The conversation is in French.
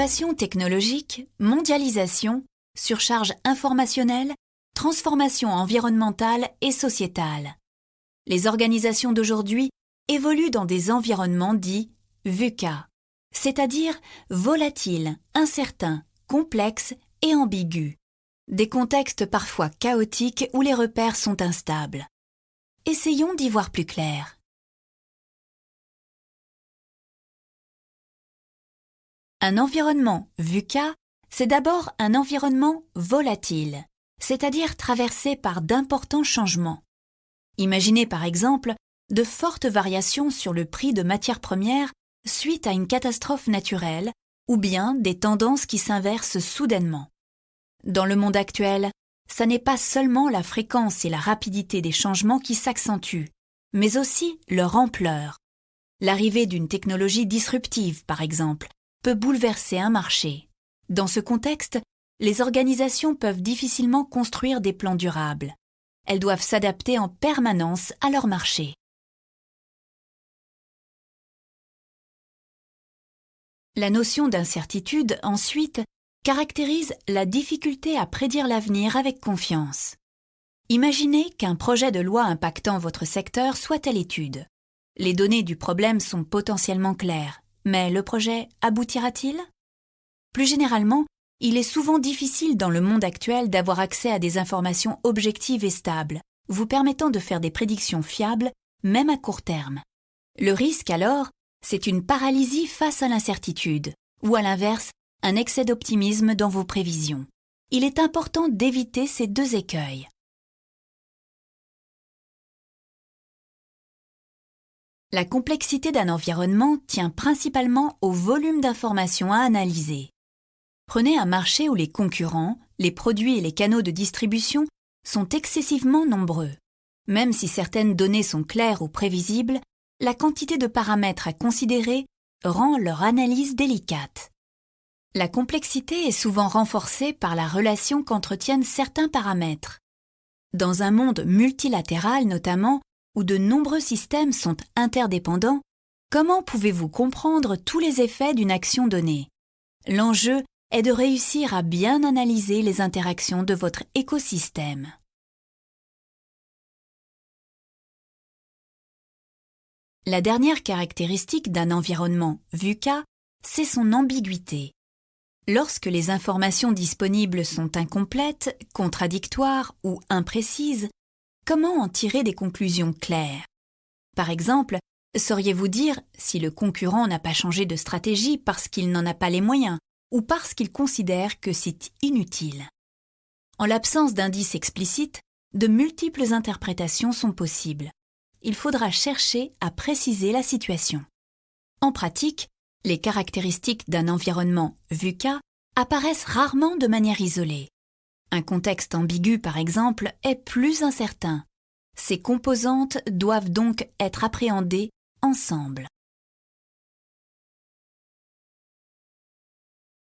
Innovation technologique, mondialisation, surcharge informationnelle, transformation environnementale et sociétale. Les organisations d'aujourd'hui évoluent dans des environnements dits VUCA, c'est-à-dire volatiles, incertains, complexes et ambigus. Des contextes parfois chaotiques où les repères sont instables. Essayons d'y voir plus clair. Un environnement VUCA, c'est d'abord un environnement volatile, c'est-à-dire traversé par d'importants changements. Imaginez par exemple de fortes variations sur le prix de matières premières suite à une catastrophe naturelle ou bien des tendances qui s'inversent soudainement. Dans le monde actuel, ça n'est pas seulement la fréquence et la rapidité des changements qui s'accentuent, mais aussi leur ampleur. L'arrivée d'une technologie disruptive, par exemple, peut bouleverser un marché. Dans ce contexte, les organisations peuvent difficilement construire des plans durables. Elles doivent s'adapter en permanence à leur marché. La notion d'incertitude, ensuite, caractérise la difficulté à prédire l'avenir avec confiance. Imaginez qu'un projet de loi impactant votre secteur soit à l'étude. Les données du problème sont potentiellement claires, mais le projet aboutira-t-il? Plus généralement, il est souvent difficile dans le monde actuel d'avoir accès à des informations objectives et stables, vous permettant de faire des prédictions fiables, même à court terme. Le risque alors, c'est une paralysie face à l'incertitude, ou à l'inverse, un excès d'optimisme dans vos prévisions. Il est important d'éviter ces deux écueils. La complexité d'un environnement tient principalement au volume d'informations à analyser. Prenez un marché où les concurrents, les produits et les canaux de distribution sont excessivement nombreux. Même si certaines données sont claires ou prévisibles, la quantité de paramètres à considérer rend leur analyse délicate. La complexité est souvent renforcée par la relation qu'entretiennent certains paramètres. Dans un monde multilatéral notamment, où de nombreux systèmes sont interdépendants, comment pouvez-vous comprendre tous les effets d'une action donnée? L'enjeu est de réussir à bien analyser les interactions de votre écosystème. La dernière caractéristique d'un environnement VUCA, c'est son ambiguïté. Lorsque les informations disponibles sont incomplètes, contradictoires ou imprécises, comment en tirer des conclusions claires? Par exemple, sauriez-vous dire si le concurrent n'a pas changé de stratégie parce qu'il n'en a pas les moyens ou parce qu'il considère que c'est inutile? En l'absence d'indices explicites, de multiples interprétations sont possibles. Il faudra chercher à préciser la situation. En pratique, les caractéristiques d'un environnement VUCA apparaissent rarement de manière isolée. Un contexte ambigu, par exemple, est plus incertain. Ces composantes doivent donc être appréhendées ensemble.